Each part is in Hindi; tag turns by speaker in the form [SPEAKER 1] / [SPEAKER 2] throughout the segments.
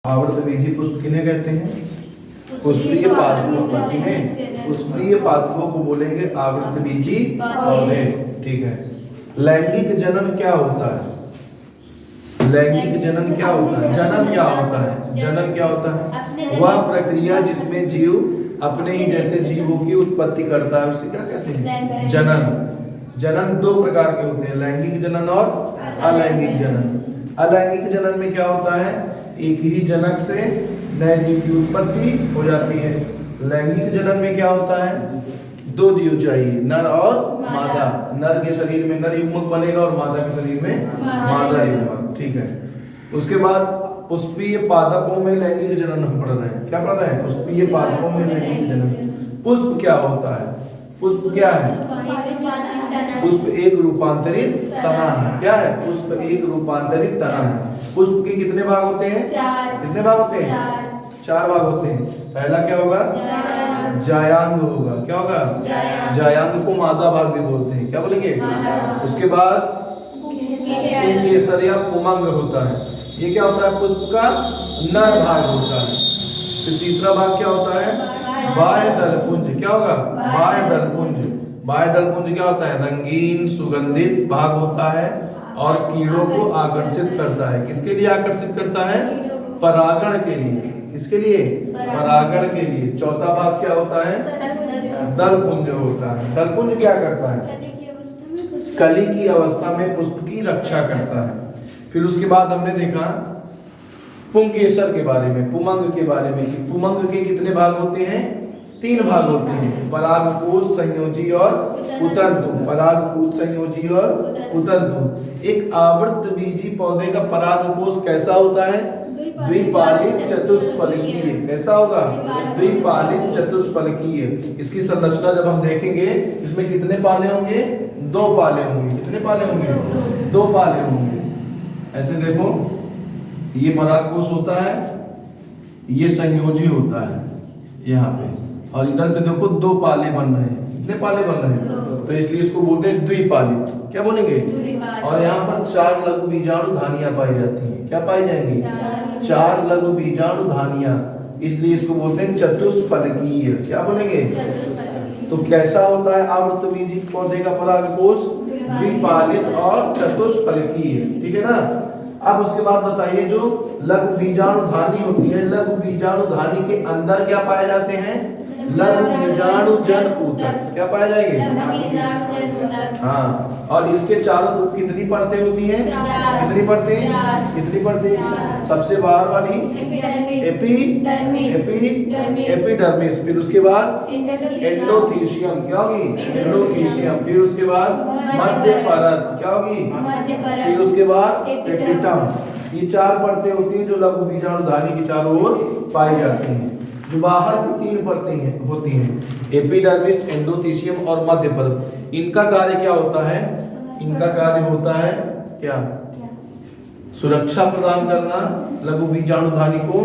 [SPEAKER 1] आवृतबीजी पुष्प किन्हें कहते हैं? पुष्पीय पादपों को। किन्हें? पुष्पीय पादपों को बोलेंगे आवृतबीजी पौधे। ठीक है। लैंगिक जनन क्या होता है? लैंगिक जनन क्या होता है? जनन क्या होता है? जनन क्या होता है? वह प्रक्रिया जिसमें जीव अपने ही जैसे जीवों की उत्पत्ति करता है, उसे क्या कहते हैं? जनन। जनन दो प्रकार के होते हैं, लैंगिक जनन और अलैंगिक जनन। अलैंगिक जनन में क्या होता है? एक ही जनक से नए जीव की उत्पत्ति हो जाती है। लैंगिक जनन में क्या होता है? दो जीव चाहिए, नर और मादा। नर के शरीर में नर युग्मक बनेगा और मादा के शरीर में मादा युग्मक। ठीक है। उसके बाद पुष्पीय पादपों में लैंगिक जनन हम पढ़ रहे हैं। क्या पढ़ रहे हैं? पुष्पीय पादपों में लैंगिक जनन। पुष्प क्या होता है? पुष्प क्या है? पुष्प एक रूपांतरित तना है। क्या है? पुष्प एक रूपांतरित तना है। पुष्प के कितने भाग होते हैं? कितने भाग होते हैं? चार भाग होते हैं। पहला क्या होगा? जायांग होगा। क्या होगा? जायांग को मादा भाग भी बोलते हैं। क्या बोलेंगे? उसके बाद केसर या पुमंग होता है। ये क्या होता है? पुष्प का नर भाग होता है। फिर तीसरा भाग क्या होता है? बाह्य दलपुंज। क्या होगा? बाह्य दलपुंज। बाह्य दलपुंज क्या होता है? रंगीन सुगंधित भाग होता है और कीड़ों को आकर्षित करता है। किसके लिए आकर्षित करता है? परागण के लिए। किसके लिए? परागण के लिए। चौथा भाग क्या होता है? दलपुंज होता है। दलपुंज क्या करता है? कली की अवस्था में पुष्प की रक्षा करता है। फिर उसके बाद हमने देखा पुंकेसर के बारे में, पुमंग के बारे में कि पुमंग के कितने भाग होते हैं? तीन भाग होते हैं, परागपुंज, संयोजी और उतरतु। परागपुंज, संयोजी और उतरतु। एक आवृतबीजी पौधे का परागकोश कैसा होता है? द्विपालित चतुष्फलकीय। कैसा होगा? द्विपालित चतुष्फलकीय। इसकी संरचना जब हम देखेंगे, इसमें कितने पाले होंगे? दो पाले होंगे। कितने पाले होंगे? दो पाले होंगे। ऐसे देखो, ये परागकोश होता है, ये संयोजी होता है यहाँ पे, और इधर से देखो दो पाले बन रहे हैं। कितने पाले बन रहे हैं? तो इसलिए इसको बोलते हैं द्विपालित। क्या बोलेंगे? और यहाँ पर चार लघु बीजाणु धानियां पाई जाती हैं। क्या पाई जाएंगी? चार लघु बीजाणु धानियां, इसलिए इसको बोलते हैं चतुष्फलकीय। क्या बोलेंगे? तो कैसा होता है आवृतबीजी पौधे का परागकोश? द्विपालित और चतुष्फलकीय। ठीक है ना। अब उसके बाद बताइए, जो लघु बीजाणु धानी होती है, लघु बीजाणु धानी के अंदर क्या पाए जाते हैं? लघु बीजाणु जन ऊतक। क्या पाए जाएंगे? हाँ। और इसके चारों तरफ कितनी परतें होती हैं? कितनी परतें? कितनी परतें? सबसे बाहर वाली एपिडर्मिस। फिर उसके बाद एंडोथीशियम। क्या होगी? एंडोथीशियम। फिर उसके बाद मध्य परत। क्या होगी? फिर उसके बाद टेपिटम। ये चार परतें होती हैं जो लघु बीजाणु धानी की चारों ओर पाई जाती हैं। जो बाहर की तीन परतें होती हैं, एपिडर्मिस, एंडोथीशियम और मध्य परत, इनका कार्य क्या होता है? इनका कार्य होता है क्या? सुरक्षा प्रदान करना लघु बीजाणु धानी को,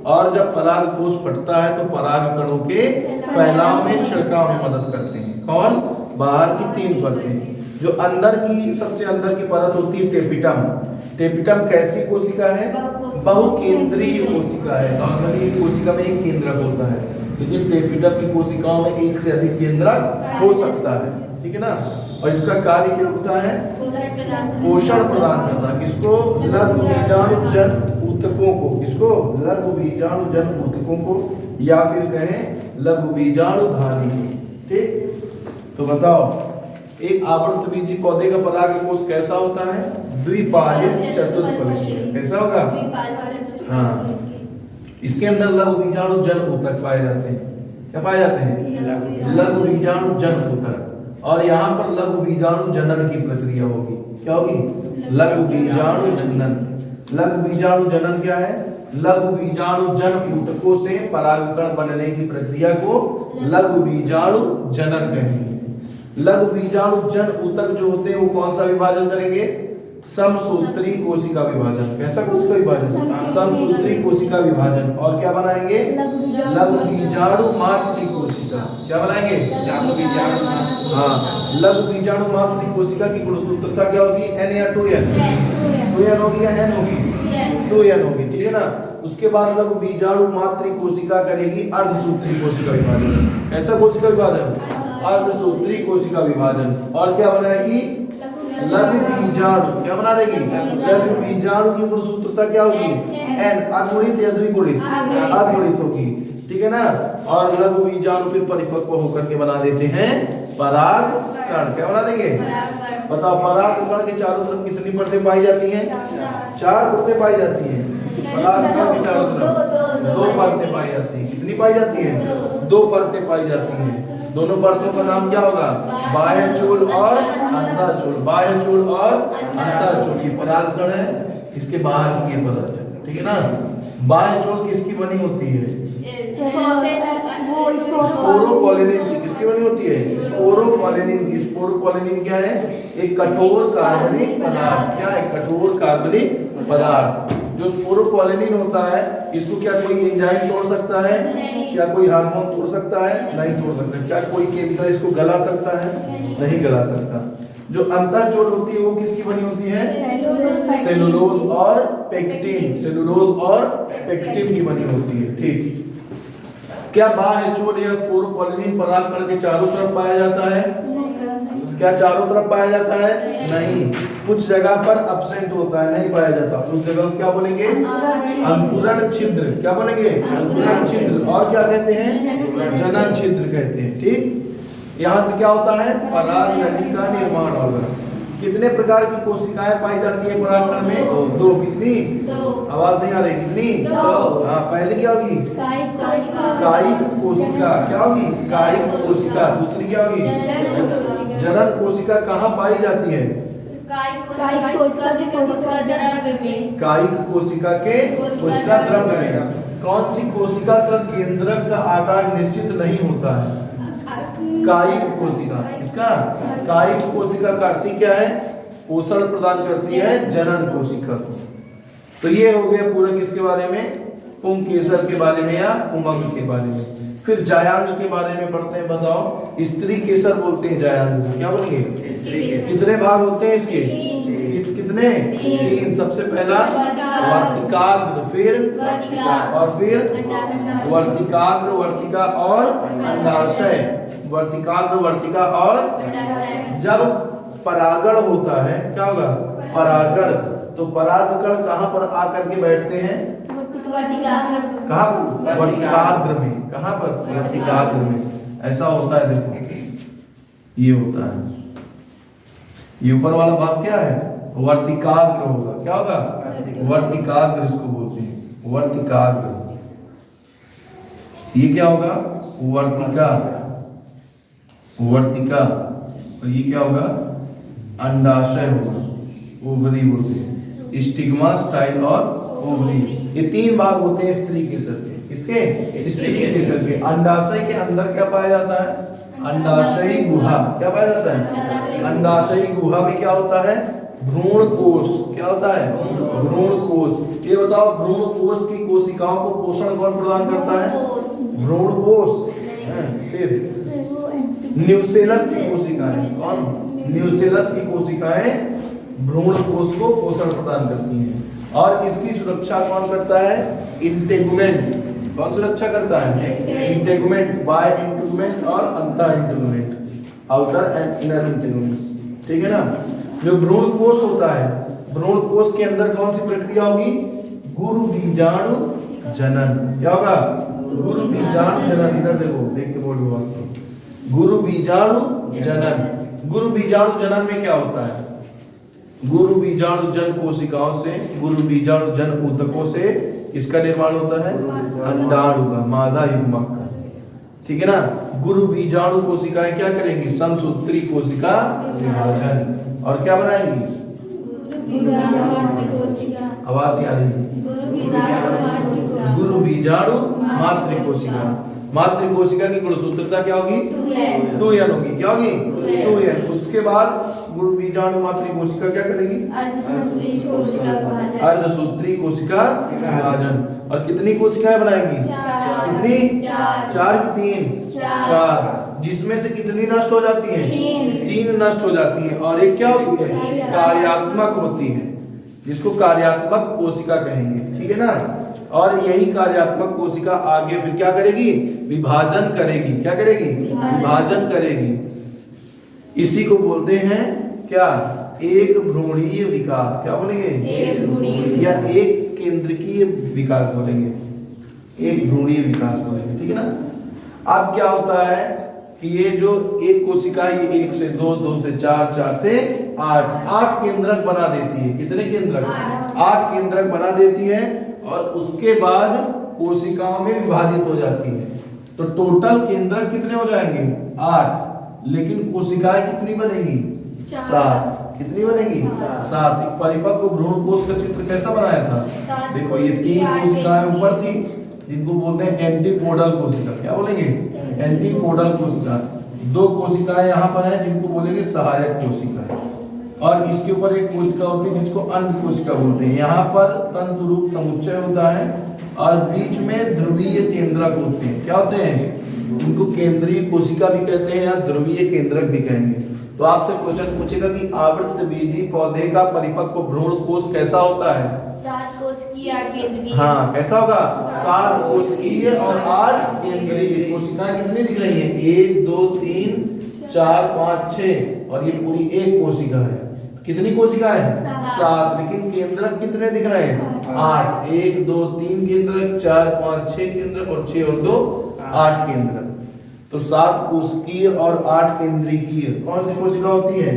[SPEAKER 1] और जब परागकोश फटता है तो पराग कणों के फैलाव में छिड़काव में मदद करते हैं। कौन? बाहर की तीन परतें। जो अंदर की, सबसे अंदर की परत होती है टेपिटम। टेपिटम कैसी कोशिका है? बहुकेंद्रीय कोशिका है। नॉर्मली कोशिका में एक केंद्रक होता है, लेकिन टेपिटम की कोशिकाओं में एक से अधिक केंद्रक हो सकता है। ठीक है ना। और इसका कार्य क्या होता है? पोषण प्रदान करना। किसको? लघु बीजाणु जन ऊतकों को। किसको? लघु बीजाणु जन ऊतकों को, या फिर कहें लघु बीजाणु धानी को। ठीक। तो बताओ, एक आवृतबीजी पौधे का परागकोश कैसा होता है? द्विपालित चतुष्फलकीय। कैसा होगा? हाँ। इसके अंदर लघु बीजाणु जन ऊतक पाए जाते हैं। क्या पाए जाते हैं? लघु बीजाणु जन ऊतक। और यहाँ पर लघु बीजाणु जनन की प्रक्रिया होगी। क्या होगी? लघु बीजाणु जनन। लघु बीजाणु जनन क्या है? लघु बीजाणु जन ऊतकों से परागकण बनने की प्रक्रिया को लघु बीजाणु जनन कहेंगे। लघु बीजाणु जन ऊतक जो होते हैं वो कौन सा विभाजन करेंगे? समसूत्री कोशिका विभाजन। कैसा कोशिका विभाजन? समसूत्री कोशिका विभाजन। और क्या बनाएंगे? लघु बीजाणु मातृ कोशिका। क्या बनाएंगे? लघु बीजाणु। हाँ, लघु बीजाणु मातृ कोशिका की गुणसूत्रता क्या होगी? N या 2N? 2N होगी या N होगी? 2 n होगी, ठीक है ना। उसके बाद लघु बीजाणु मातृ कोशिका करेगी अर्धसूत्री कोशिका विभाजन। कैसा कोशिका विभाजन? अर्धसूत्री कोशिका विभाजन। और क्या बनाएगी? लघु बीजाणु। क्या बना देगी? लघु बीजाणु की गुणसूत्रता क्या होगी? n। अगुणित या द्विगुणित? अगुणित होगी, ठीक है ना। और लघु बीजाणु फिर परिपक्व होकर के बना देते हैं परागकण। क्या बना देंगे? बताओ, परागकण के चारों तरफ कितनी परतें पाई जाती हैं? 4 परतें पाई जाती हैं। परागकण के चारों तरफ 2 परतें पाई जाती हैं। कितनी पाई जाती हैं? 2 परतें पाई जाती हैं। दोनों परतों का नाम क्या होगा? बाह्य चूल और अंतःचूल। बाह्य चूल और अंतःचूल ये परागकण है, इसके बाहर की ये परत है, ठीक है ना। बाह्य चूल किसकी बनी होती है? स्पोरोपोलिनिन की। किसकी बनी होती है? स्पोरोपोलिनिन की। स्पोरोपोलिनिन क्या है? एक कठोर कार्बनिक पदार्थ। क्या है? कठोर कार्बनिक पदार्थ। जो स्पोरोपोलिनिन होता है, इसको क्या कोई एंजाइम तोड़ सकता है? क्या कोई हार्मोन तोड़ सकता है? नहीं तोड़ सकता। क्या कोई केमिकल इसको गला सकता है? नहीं गला सकता। जो अंतःचूल होती है वो किसकी बनी होती है? सेलुलोज और पेक्टिन। सेलुलोज और पेक्टिन की बनी होती है, ठीक। क्या बाह्य चूल या स्पोरोपोलिनिन परागकण के चारों तरफ पाया जाता है? क्या चारों तरफ पाया जाता है? नहीं, कुछ जगह पर अब्सेंट होता है, नहीं पाया जाता। उस जगह को क्या बोलेंगे? अंकुरण छिद्र। क्या बोलेंगे? अंकुरण छिद्र। और क्या कहते हैं? जनन छिद्र कहते हैं, ठीक। यहाँ से क्या होता है? परागनली का निर्माण होगा। कितने प्रकार की कोशिकाएं पाई जाती है परागकण में? 2। कितनी? आवाज नहीं आ रही। कितनी? हाँ, पहली क्या होगी? कायिक कोशिका। क्या होगी? कायिक कोशिका। दूसरी क्या होगी? जनन कोशिका। कहाँ पाई जाती है? कायिक कोशिका के कोशिका द्रव्य में। कौन सी कोशिका का केंद्रक का आकार निश्चित नहीं होता है? कायिक कोशिका। इसका कायिक कोशिका करती क्या है? पोषण प्रदान करती है जनन कोशिका को। तो ये हो गया पूरा किसके बारे में? पुंकेसर के बारे में या उमंग के बारे में। फिर जायांग के बारे में पढ़ते हैं। बताओ, स्त्री केसर बोलते हैं जायांग को। क्या बोलेंगे? कितने भाग होते हैं इसके? कितने? 3। सबसे पहला वर्तिकाग्र, फिर और फिर वर्तिकाग्र, वर्तिका और अंडाशय। वर्तिकाग्र, वर्तिका और जब परागण होता है, क्या होगा? परागण। तो परागकण कहाँ पर आकर के बैठते हैं? कहाँ पर? वर्तिकाग्र में। कहाँ पर? वर्तिकाग्र में। ऐसा होता है, देखो ये होता है। ये ऊपर वाला भाग क्या है? वर्तिकाग्र होगा। क्या होगा? वर्तिकाग्र इसको बोलते हैं, वर्तिकाग्र। ये क्या होगा? वर्तिका। वर्तिका। और ये क्या होगा? अंडाशय होगा, ओवरी बोलते हैं। स्टिग्मा, स्टाइल और ओवरी, ये 3 भाग होते हैं स्त्री केसर के। किसके? स्त्री केसर के। अंडाशय के अंदर क्या पाया जाता है? अंडाशयी गुहा। क्या पाया जाता है? अंडाशयी गुहा में क्या होता है? भ्रूण कोश। क्या होता है? भ्रूण कोश। ये बताओ, भ्रूण कोश की कोशिकाओं को पोषण कौन प्रदान करता है? भ्रूण कोश। फिर न्यूसेलस की कोशिकाएं। कौन? न्यूसेलस की कोशिकाएं भ्रूण कोश को पोषण प्रदान करती हैं। और इसकी सुरक्षा कौन करता है? इंटेगुमेंट। कौन सुरक्षा करता है? इंटेगुमेंट। बाय इंटेगुमेंट और अंतर integument, outer and inner integuments, ठीक है ना। जो भ्रूण कोश होता है, भ्रूण कोश के अंदर कौन सी प्रक्रिया होगी? गुरु बीजाणु जनन। क्या होगा? गुरु बीजाणु जनन। इधर देखो, देख के बोल दो आपको। गुरु बीजाणु जनन। गुरु बीजाणु जनन में क्या होता है? गुरु बीजाणु जन कोशिकाओं से, गुरु बीजाणु जन ऊतकों से इसका निर्माण होता है? अंडाणु का, मादा युग्मक का, ठीक है ना। गुरु बीजाणु कोशिकाएं क्या करेंगी? समसूत्री कोशिका विभाजन। और क्या बनाएंगी? आवाज नहीं आ रही। गुरु बीजाणु मातृ कोशिका। मातृ कोशिका की गुणसूत्रता क्या होगी? 2n होगी। क्या होगी? 2n। उसके बाद गुरु बीजाणु मातृ कोशिका क्या करेगी? अर्धसूत्री कोशिका विभाजन। और कितनी कोशिकाएं बनाएंगी? कितनी? 4 की 3? 4। जिसमें से कितनी नष्ट हो जाती हैं? 3 नष्ट हो जाती हैं। और एक क्या होती है? कार्यात्मक होती है। जिसको कार्यात्मक कोशिका कहेंगे, ठीक है ना। और यही कार्यात्मक कोशिका आगे फिर क्या करेगी, विभाजन करेगी। क्या करेगी, विभाजन करेगी। इसी को बोलते हैं क्या, एक भ्रूणीय विकास। क्या बोलेंगे,
[SPEAKER 2] एक भ्रूणीय
[SPEAKER 1] या एक केंद्रकीय विकास बोलेंगे, एक भ्रूणीय विकास बोलेंगे, ठीक है ना। अब क्या होता है कि ये जो एक कोशिका है ये 1 से 2, 2 से 4, 4 से 8 केंद्रक बना देती है। कितने केंद्रक, 8 केंद्रक बना देती है और उसके बाद कोशिकाओं में विभाजित हो जाती है। तो टोटल केंद्रक कितने हो जाएंगे, 8, लेकिन कोशिकाएं कितनी बनेगी, 7। कितनी बनेगी, 7। एक परिपक्व भ्रूण कोश का चित्र कैसा बनाया था, देखो ये 3 कोशिकाएं ऊपर थी जिनको बोलते हैं एंटीपोडल कोशिका। क्या बोलेंगे, एंटीपोडल कोशिका। 2 कोशिकाएं यहाँ पर है जिनको बोलेंगे सहायक कोशिका, और इसके ऊपर एक कोशिका होती है जिसको अंड कोशिका बोलते हैं। यहाँ पर तंतु रूप समुच्चय होता है और बीच में ध्रुवीय केंद्रक होते हैं। क्या होते हैं, इनको केंद्रीय कोशिका भी कहते हैं या ध्रुवीय केंद्रक भी कहेंगे। तो आपसे क्वेश्चन पूछेगा कि आवृतबीजी पौधे का परिपक्व भ्रूण कोश कैसा होता है,
[SPEAKER 2] 7 कोशिकीय 8 केंद्रीय।
[SPEAKER 1] हाँ कैसा होगा, 7 कोशिकीय और 8 केंद्रीय। कोशिकाएं कितनी दिख रही हैं, 1 2 3 4 5 6, और ये पूरी एक कोशिका है। कितनी कोशिकाएं हैं, 7, लेकिन केंद्रक कितने दिख रहे हैं, 8। 1 2 3 केंद्रक, 4 5 6 केंद्रक, और 6 और 2 8 केंद्रक। तो 7 कोशिकीय और 8 केंद्रीय कौन सी कोशिका होती है,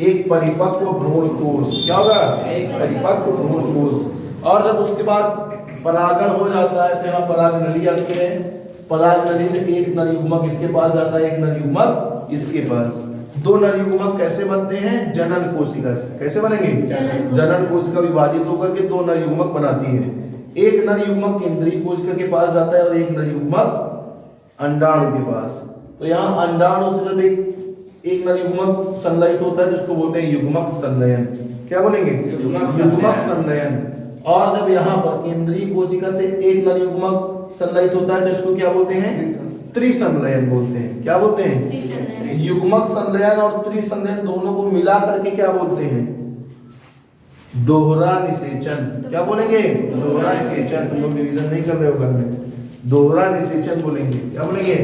[SPEAKER 1] एक परिपक्व भ्रूण कोश। क्या होगा, एक परिपक्व भ्रूण कोश। और जब उसके बाद परागण हो जाता है तो यहाँ पराग नली आती है। पराग नली से एक नर युग्मक इसके पास जाता है, एक नर युग्मक इसके पास। 2 नर युग्मक कैसे बनते हैं, जनन कोशिका से। कैसे बनेंगे, जनन कोशिका विभाजित होकर के 2 नर युग्मक बनाती है। एक नर युग्मक केंद्रीय कोशिका के पास जाता है और एक नर युग्मक अंडाणु के पास। तो यहाँ अंडाणु से जब एक नर युग्मक संलयित होता है जिसको बोलते हैं युग्मक संलयन। क्या बोलेंगे, युग्मक संलयन। और जब यहाँ पर केंद्रीय कोशिका से एक नर युग्मक संलयित होता है जिसको क्या बोलते हैं, त्रिसंलयन बोलते हैं। क्या बोलते हैं, युग्मक संलयन और त्रिसंलयन दोनों को मिला करके क्या बोलते हैं, दोहरा निषेचन। क्या बोलेंगे, दोहरा निषेचन। तुम लोग डिवीजन नहीं कर रहे हो घर में, दोहरा निषेचन बोलेंगे। क्या बोलेंगे,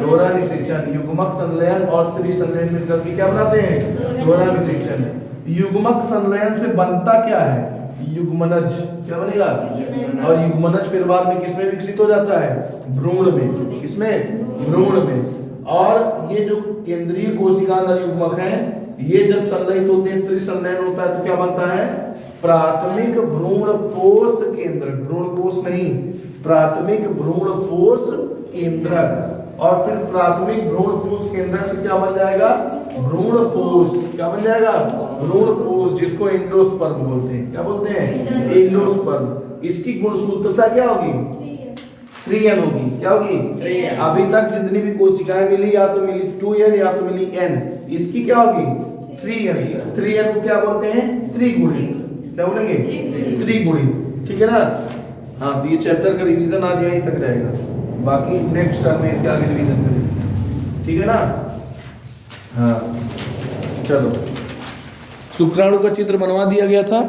[SPEAKER 1] दोहरा निषेचन। युग्मक संलयन और त्रिसंलयन मिलकर के क्या बनाते हैं, दोहरा निषेचन। युग्मक संलयन से बनता क्या है, युग्मनज। क्या बनेगा, और युग्मनज फिर बाद में किसमें विकसित हो जाता है, भ्रूण में। किसमें, भ्रूण में। और ये जो केंद्रीय कोशिका नर युग्मक हैं ये जब संलयित होते हैं, त्रिसंलयन होता है तो क्या बनता है, प्राथमिक भ्रूण पोष केंद्र। भ्रूण कोश नहीं, प्राथमिक भ्रूण पोष केंद्रक। और फिर प्राथमिक भ्रूण पोष केंद्रक से क्या बन जाएगा, भ्रूण पोष। क्या बन जाएगा, भ्रूण पोष, जिसको एंडोस्पर्म बोलते हैं। क्या बोलते हैं, एंडोस्पर्म। इसकी गुणसूत्रता क्या होगी, 3n होगी। क्या होगी, अभी तक जितनी भी कोशिकाएं मिली या तो मिली 2n या तो मिली n, इसकी क्या होगी 3n। 3n को क्या बोलते हैं, त्रिगुणित। क्या बोलेंगे, त्रिगुणित। ठीक है ना। हाँ तो ये चैप्टर का रिवीजन आज यहीं तक रहेगा, बाकी नेक्स्ट टर्म में इसके आगे रिवीजन करेंगे। ठीक है ना। हाँ चलो, शुक्राणु का चित्र बनवा दिया गया था।